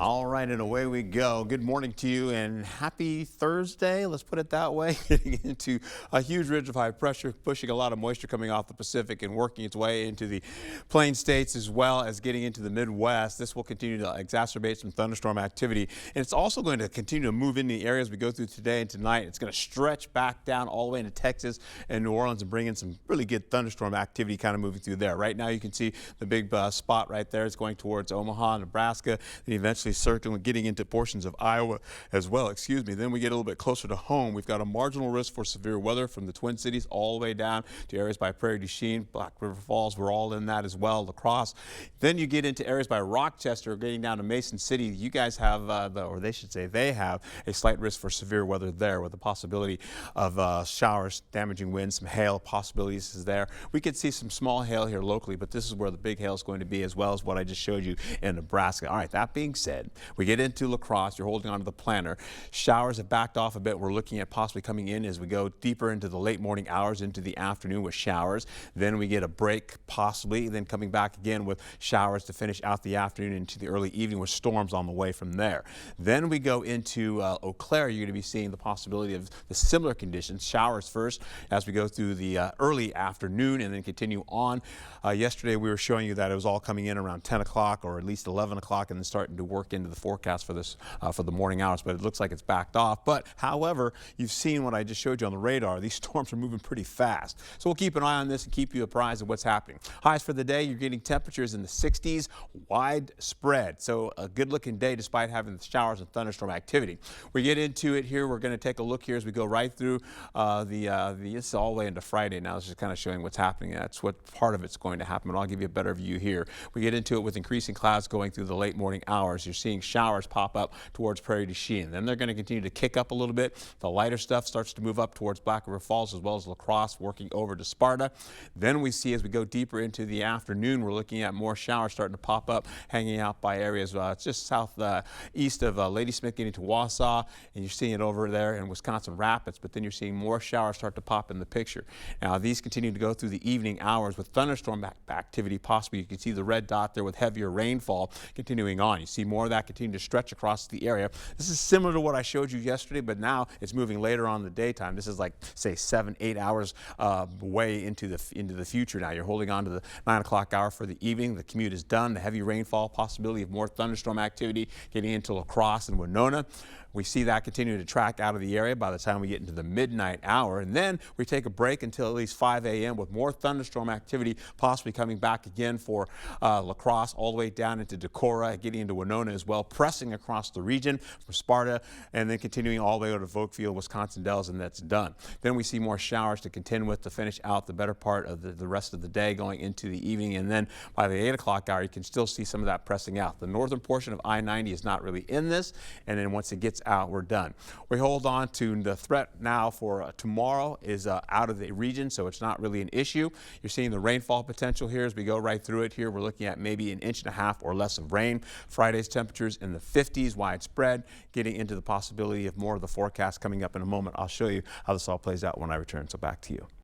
All right, and away we go. Good morning to you and happy Thursday. Let's put it that way. Getting into a huge ridge of high pressure, pushing a lot of moisture coming off the Pacific and working its way into the plain states as well as getting into the Midwest. This will continue to exacerbate some thunderstorm activity. And it's also going to continue to move into the areas we go through today and tonight. It's going to stretch back down all the way into Texas and New Orleans and bring in some really good thunderstorm activity kind of moving through there. Right now you can see the big spot right there is going towards Omaha, Nebraska, and eventually circling, getting into portions of Iowa as well. Then we get a little bit closer to home. We've got a marginal risk for severe weather from the Twin Cities all the way down to areas by Prairie du Chien, Black River Falls. We're all in that as well. La Crosse. Then you get into areas by Rochester, getting down to Mason City. You guys have, or they should say they have, a slight risk for severe weather there with the possibility of showers, damaging winds, some hail possibilities is there. We could see some small hail here locally, but this is where the big hail is going to be, as well as what I just showed you in Nebraska. All right, that being said, we get into La Crosse. You're holding on to the planner. Showers have backed off a bit. We're looking at possibly coming in as we go deeper into the late morning hours into the afternoon with showers. Then we get a break possibly, then coming back again with showers to finish out the afternoon into the early evening with storms on the way from there. Then we go into Eau Claire. You're going to be seeing the possibility of the similar conditions. Showers first as we go through the early afternoon and then continue on. Yesterday we were showing you that it was all coming in around 10 o'clock or at least 11 o'clock and then starting to work into the forecast for this for the morning hours, but it looks like it's backed off. But however, you've seen what I just showed you on the radar. These storms are moving pretty fast. So we'll keep an eye on this and keep you apprised of what's happening. Highs for the day, you're getting temperatures in the 60s, widespread. So a good looking day despite having the showers and thunderstorm activity. We get into it here. We're going to take a look here as we go right through it's all the way into Friday now. This is kind of showing what's happening. That's what part of it's going to happen, but I'll give you a better view here. We get into it with increasing clouds going through the late morning hours. You're seeing showers pop up towards Prairie du Chien. Then they're going to continue to kick up a little bit. The lighter stuff starts to move up towards Black River Falls as well as La Crosse, working over to Sparta. Then we see as we go deeper into the afternoon, we're looking at more showers starting to pop up, hanging out by areas just south east of Ladysmith, getting to Wausau, and you're seeing it over there in Wisconsin Rapids. But then you're seeing more showers start to pop in the picture. Now these continue to go through the evening hours with thunderstorm activity possibly. You can see the red dot there with heavier rainfall continuing on. You see more of that continue to stretch across the area. This is similar to what I showed you yesterday, but now it's moving later on in the daytime. This is like, say, 7-8 hours way into the future now. You're holding on to the 9 o'clock hour for the evening. The commute is done. The heavy rainfall, possibility of more thunderstorm activity getting into La Crosse and Winona. We see that continuing to track out of the area by the time we get into the midnight hour. And then we take a break until at least 5 a.m. with more thunderstorm activity possibly coming back again for La Crosse all the way down into Decorah, getting into Winona as well, pressing across the region from Sparta and then continuing all the way over to Volkfield, Wisconsin Dells, and that's done. Then we see more showers to contend with to finish out the better part of the rest of the day going into the evening. And then by the 8 o'clock hour, you can still see some of that pressing out. The northern portion of I-90 is not really in this. And then once it gets out, we're done. We hold on to the threat now for tomorrow is out of the region, so it's not really an issue. You're seeing the rainfall potential here as we go right through it here. We're looking at maybe 1.5 inches or less of rain. Friday's temperatures in the 50s, widespread, getting into the possibility of more of the forecast coming up in a moment. I'll show you how this all plays out when I return. So back to you.